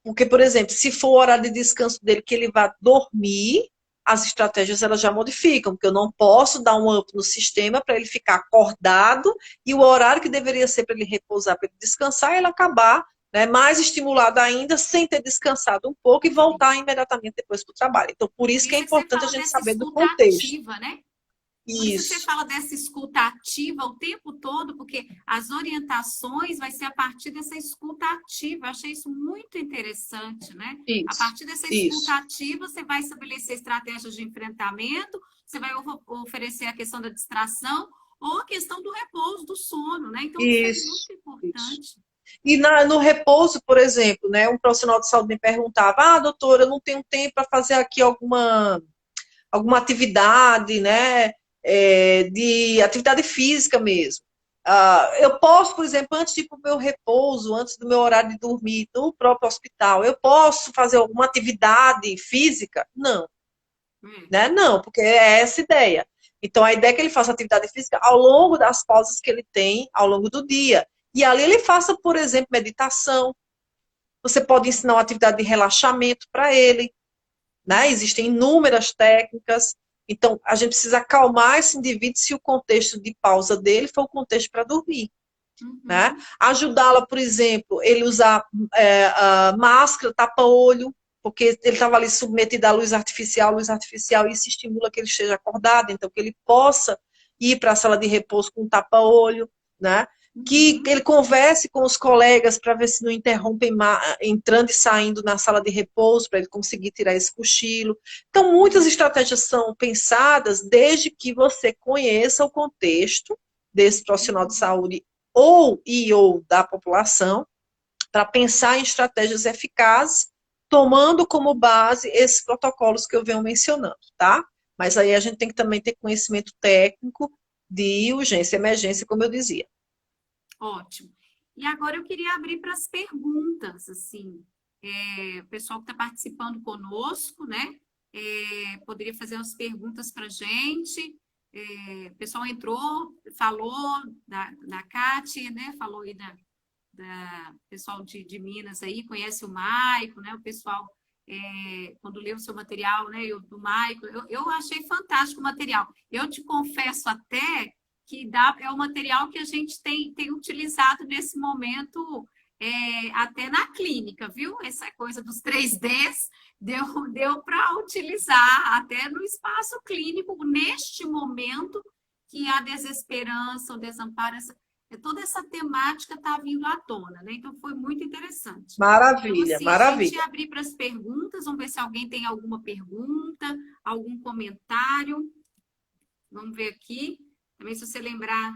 porque, por exemplo, se for o horário de descanso dele que ele vai dormir, as estratégias elas já modificam, porque eu não posso dar um up no sistema para ele ficar acordado e o horário que deveria ser para ele repousar, para ele descansar, ele acabar, né, mais estimulado ainda, sem ter descansado um pouco e voltar imediatamente depois para o trabalho. Então, por Por isso que é isso que você importante a fala gente dessa saber do escuta contexto. ativa, né? Por isso que você Isso, fala dessa escuta ativa o tempo todo, porque as orientações vai ser a partir dessa escuta ativa. Eu achei isso muito interessante, né? A isso, partir dessa escuta isso, ativa, você vai estabelecer estratégias de enfrentamento, você vai oferecer a questão da distração ou a questão do repouso, do sono, né? Então, isso é isso, muito isso. importante. E no repouso, por exemplo, né, um profissional de saúde me perguntava, doutora, eu não tenho tempo para fazer aqui alguma atividade, né, de atividade física mesmo. Eu posso, por exemplo, antes de ir para o meu repouso, antes do meu horário de dormir no próprio hospital, eu posso fazer alguma atividade física? Não, Hum. né? Não, porque é essa a ideia. Então, a ideia é que ele faça atividade física ao longo das pausas que ele tem ao longo do dia. E ali ele faça, por exemplo, meditação. Você pode ensinar uma atividade de relaxamento para ele, né? Existem inúmeras técnicas. Então, a gente precisa acalmar esse indivíduo se o contexto de pausa dele for o contexto para dormir, né? Uhum. Ajudá-la, por exemplo, ele usar a máscara, tapa-olho, porque ele estava ali submetido à luz artificial, e isso estimula que ele esteja acordado, então que ele possa ir para a sala de repouso com tapa-olho, né? Que Uhum. ele converse com os colegas para ver se não interrompem entrando e saindo na sala de repouso, para ele conseguir tirar esse cochilo. Então, muitas estratégias são pensadas desde que você conheça o contexto desse profissional de Uhum. saúde ou da população, para pensar em estratégias eficazes, tomando como base esses protocolos que eu venho mencionando, tá? Mas aí a gente tem que também ter conhecimento técnico de urgência e emergência, como eu dizia. Ótimo. E agora eu queria abrir para as perguntas, assim, o pessoal que está participando conosco, né? Poderia fazer umas perguntas para a gente. O pessoal entrou, falou da Cati, né? Falou aí da pessoal de Minas aí, conhece o Maico, né? O pessoal, quando leu o seu material, né? Do Maico, eu achei fantástico o material. Eu te confesso até que é o material que a gente tem utilizado nesse momento, até na clínica, viu? Essa coisa dos 3Ds deu para utilizar até no espaço clínico, neste momento que a desesperança, o desamparo, toda essa temática está vindo à tona, né? Então foi muito interessante. Então, Maravilha, assim, a gente maravilha. abrir para as perguntas, vamos ver se alguém tem alguma pergunta, algum comentário. Vamos ver aqui. Também, se você lembrar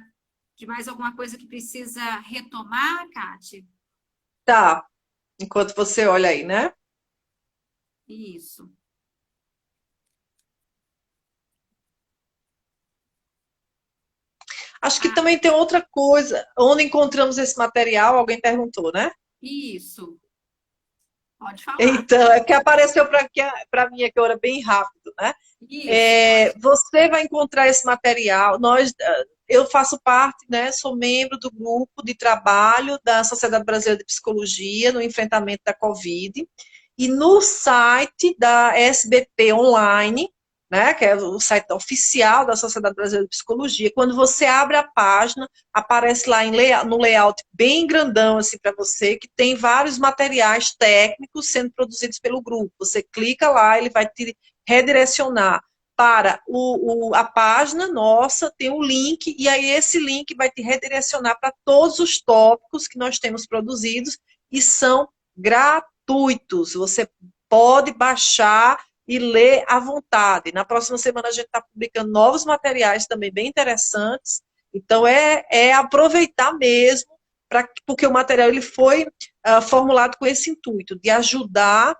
de mais alguma coisa que precisa retomar, Kátia. Tá, enquanto você olha aí, né? Isso. Acho que Ah, também tem outra coisa. Onde encontramos esse material? Alguém perguntou, né? isso. Pode falar. Então, é que apareceu para mim aqui agora bem rápido, né? Isso, pode. Você vai encontrar esse material. Eu faço parte, né? Sou membro do grupo de trabalho da Sociedade Brasileira de Psicologia no enfrentamento da Covid. E no site da SBP Online, né, que é o site oficial da Sociedade Brasileira de Psicologia, quando você abre a página, aparece lá no layout bem grandão assim para você, que tem vários materiais técnicos sendo produzidos pelo grupo. Você clica lá, ele vai te redirecionar para a página nossa, tem um link, e aí esse link vai te redirecionar para todos os tópicos que nós temos produzidos e são gratuitos. Você pode baixar e ler à vontade. Na próxima semana a gente está publicando novos materiais também bem interessantes. Então é aproveitar mesmo, porque o material ele foi formulado com esse intuito de ajudar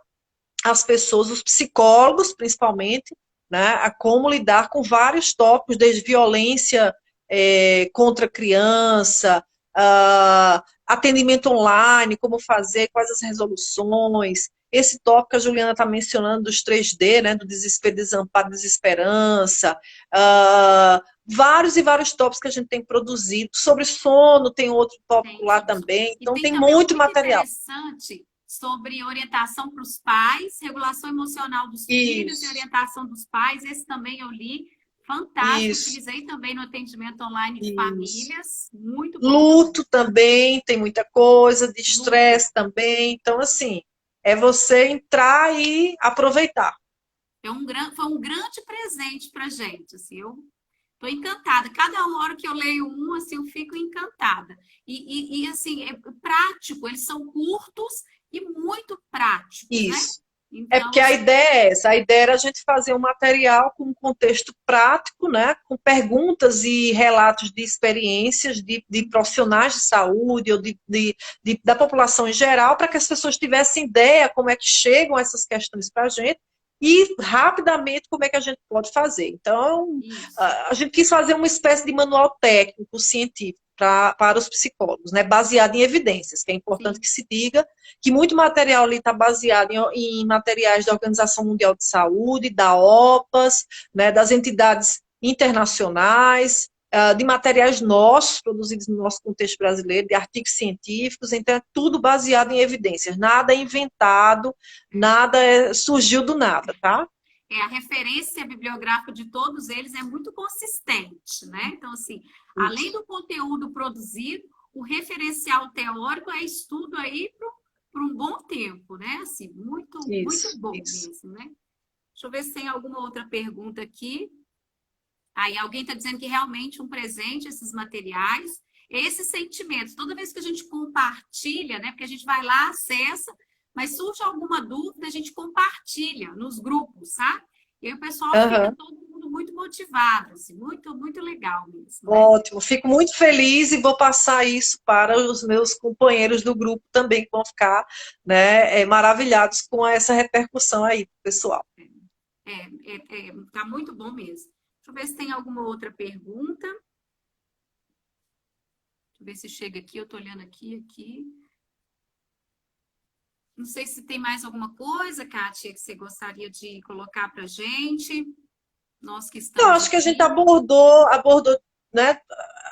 as pessoas, os psicólogos principalmente, né, a como lidar com vários tópicos, desde violência contra a criança, atendimento online, como fazer, quais as resoluções, esse tópico que a Juliana está mencionando dos 3D, né, do desespero, desamparo, desesperança, vários e vários tópicos que a gente tem produzido. Sobre sono tem outro tópico lá também, então tem muito material. Interessante sobre orientação para os pais, regulação emocional dos filhos e orientação dos pais, esse também eu li. Fantástico, utilizei também no atendimento online de famílias, muito bom. Luto também, tem muita coisa, de estresse também, então assim, é você entrar e aproveitar. Foi um grande presente pra gente, assim, eu tô encantada, cada hora que eu leio um, assim, eu fico encantada, e assim, é prático, eles são curtos e muito práticos, isso. Né? Então, porque a ideia é essa, a ideia era a gente fazer um material com um contexto prático, né, com perguntas e relatos de experiências de profissionais de saúde ou da população em geral, para que as pessoas tivessem ideia como é que chegam essas questões para a gente e rapidamente como é que a gente pode fazer. Então, a gente quis fazer uma espécie de manual técnico científico para os psicólogos, né, baseado em evidências, que é importante que se diga que muito material ali está baseado em materiais da Organização Mundial de Saúde, da OPAS, né, das entidades internacionais, de materiais nossos, produzidos no nosso contexto brasileiro, de artigos científicos, então é tudo baseado em evidências, nada é inventado, nada surgiu do nada, tá? A referência bibliográfica de todos eles é muito consistente, né? Então, assim, além do conteúdo produzido, o referencial teórico é estudo aí por um bom tempo, né? Assim, muito bom mesmo, né? Deixa eu ver se tem alguma outra pergunta aqui. Aí alguém está dizendo que realmente um presente, esses materiais, esses sentimentos, toda vez que a gente compartilha, né? Porque a gente vai lá, acessa, mas surge alguma dúvida, a gente compartilha nos grupos, sabe? E aí o pessoal fica todo mundo muito motivado, assim, muito, muito legal mesmo. Né? Ótimo, fico muito feliz e vou passar isso para os meus companheiros do grupo também, que vão ficar, né, maravilhados com essa repercussão aí, pessoal. Tá muito bom mesmo. Deixa eu ver se tem alguma outra pergunta. Deixa eu ver se chega aqui, eu tô olhando aqui. Não sei se tem mais alguma coisa, Kátia, que você gostaria de colocar para a gente. Nós que estamos. Eu acho que a gente abordou, né,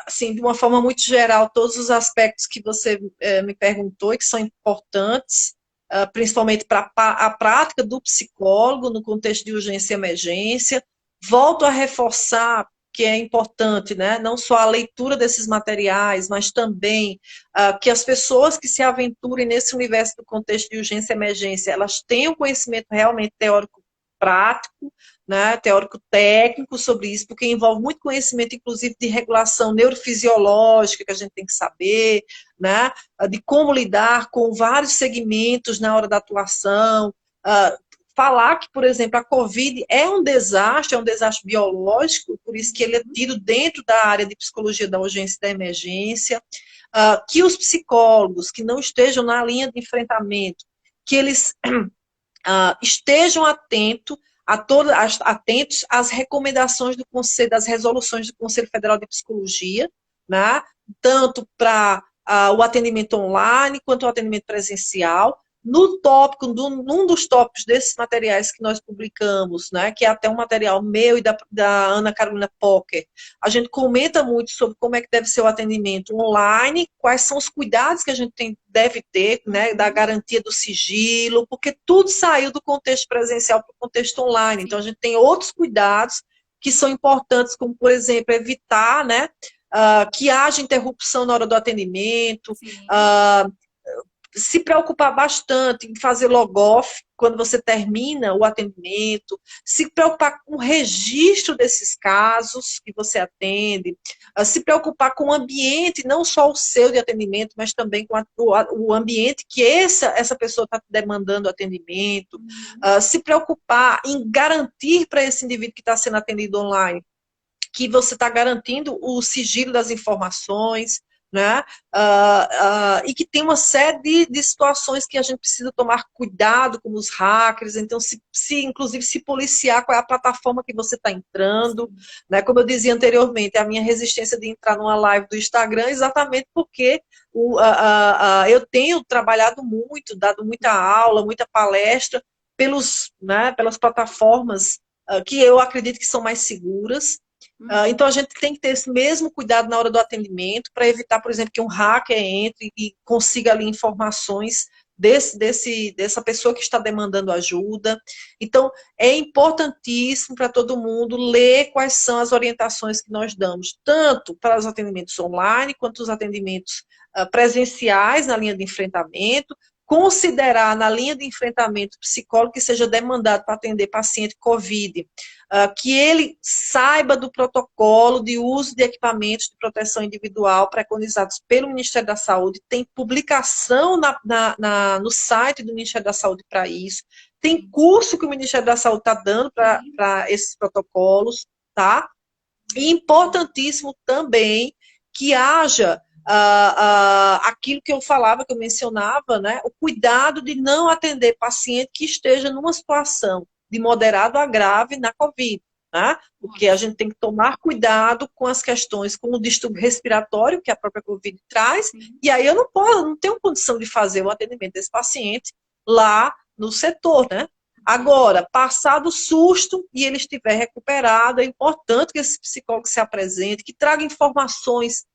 assim, de uma forma muito geral, todos os aspectos que você me perguntou e que são importantes, principalmente para a prática do psicólogo no contexto de urgência e emergência. Volto a reforçar que é importante, né? Não só a leitura desses materiais, mas também que as pessoas que se aventurem nesse universo do contexto de urgência e emergência, elas tenham conhecimento realmente teórico-prático, né? Teórico-técnico sobre isso, porque envolve muito conhecimento, inclusive, de regulação neurofisiológica, que a gente tem que saber, né? De como lidar com vários segmentos na hora da atuação, falar que, por exemplo, a Covid é um desastre biológico, por isso que ele é tido dentro da área de psicologia da urgência e da emergência, que os psicólogos que não estejam na linha de enfrentamento, que eles estejam atentos às recomendações do Conselho, das resoluções do Conselho Federal de Psicologia, né, tanto para o atendimento online quanto o atendimento presencial. No tópico, num dos tópicos desses materiais que nós publicamos, né, que é até um material meu e da Ana Carolina Pocker, a gente comenta muito sobre como é que deve ser o atendimento online, quais são os cuidados que a gente deve ter, né, da garantia do sigilo, porque tudo saiu do contexto presencial para o contexto online. Então, a gente tem outros cuidados que são importantes, como, por exemplo, evitar, né, que haja interrupção na hora do atendimento, se preocupar bastante em fazer log-off quando você termina o atendimento, se preocupar com o registro desses casos que você atende, se preocupar com o ambiente, não só o seu de atendimento, mas também com o ambiente que essa pessoa está demandando atendimento, se preocupar em garantir para esse indivíduo que está sendo atendido online que você está garantindo o sigilo das informações, né? E que tem uma série de situações que a gente precisa tomar cuidado com os hackers, então inclusive se policiar qual é a plataforma que você está entrando, né? Como eu dizia anteriormente, a minha resistência de entrar numa live do Instagram é exatamente porque eu tenho trabalhado muito, dado muita aula, muita palestra pelas plataformas que eu acredito que são mais seguras. Então, a gente tem que ter esse mesmo cuidado na hora do atendimento para evitar, por exemplo, que um hacker entre e consiga ali informações dessa pessoa que está demandando ajuda. Então, é importantíssimo para todo mundo ler quais são as orientações que nós damos, tanto para os atendimentos online, quanto os atendimentos presenciais na linha de enfrentamento, considerar na linha de enfrentamento psicólogo que seja demandado para atender paciente COVID, que ele saiba do protocolo de uso de equipamentos de proteção individual preconizados pelo Ministério da Saúde, tem publicação no site do Ministério da Saúde para isso, tem curso que o Ministério da Saúde está dando para esses protocolos, tá? E importantíssimo também que haja aquilo que eu falava, que eu mencionava, né? O cuidado de não atender paciente que esteja numa situação de moderado a grave na COVID, né? Porque a gente tem que tomar cuidado com as questões, com o distúrbio respiratório que a própria COVID traz, e aí eu não tenho condição de fazer o atendimento desse paciente lá no setor, né? Agora, passado o susto e ele estiver recuperado, é importante que esse psicólogo se apresente, que traga informações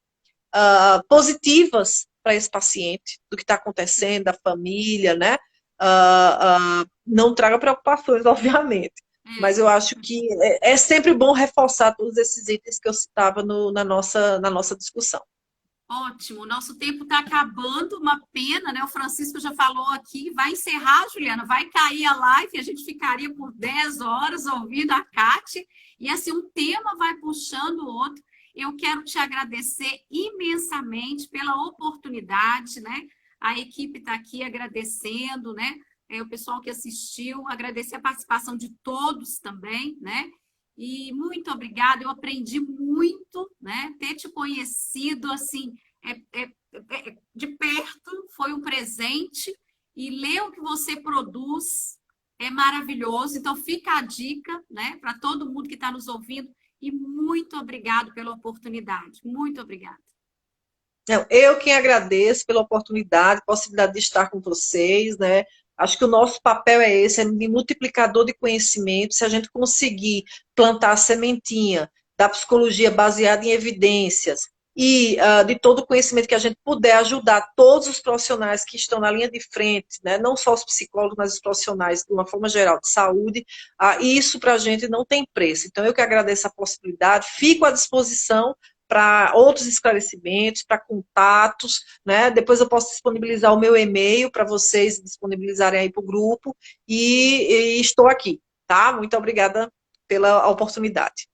positivas para esse paciente, do que está acontecendo, da família, né? Não traga preocupações, obviamente. Mas eu acho que é sempre bom reforçar todos esses itens que eu citava na nossa discussão. Ótimo, o nosso tempo está acabando, uma pena, né? O Francisco já falou aqui, vai encerrar, Juliana, vai cair a live, a gente ficaria por 10 horas ouvindo a Cátia, e assim, um tema vai puxando o outro. Eu quero te agradecer imensamente pela oportunidade, né? A equipe está aqui agradecendo, né? O pessoal que assistiu, agradecer a participação de todos também, né? E muito obrigada, eu aprendi muito, né? Ter te conhecido, assim, de perto, foi um presente, e ler o que você produz é maravilhoso. Então, fica a dica, né? Para todo mundo que está nos ouvindo, e muito obrigado pela oportunidade. Muito obrigada. Eu quem agradeço pela oportunidade, possibilidade de estar com vocês, né? Acho que o nosso papel é esse, é de multiplicador de conhecimento. Se a gente conseguir plantar a sementinha da psicologia baseada em evidências e de todo o conhecimento que a gente puder ajudar todos os profissionais que estão na linha de frente, né? Não só os psicólogos, mas os profissionais de uma forma geral de saúde, isso para a gente não tem preço. Então, eu que agradeço a possibilidade, fico à disposição para outros esclarecimentos, para contatos, né? Depois eu posso disponibilizar o meu e-mail para vocês disponibilizarem aí para o grupo e estou aqui, tá? Muito obrigada pela oportunidade.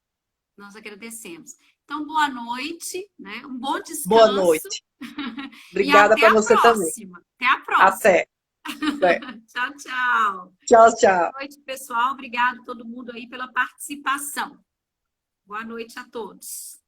Nós agradecemos. Então, boa noite, né? Um bom descanso. Boa noite. Obrigada para você também. Até a próxima. Até. Tchau, tchau. Tchau, tchau. Boa noite, pessoal. Obrigado a todo mundo aí pela participação. Boa noite a todos.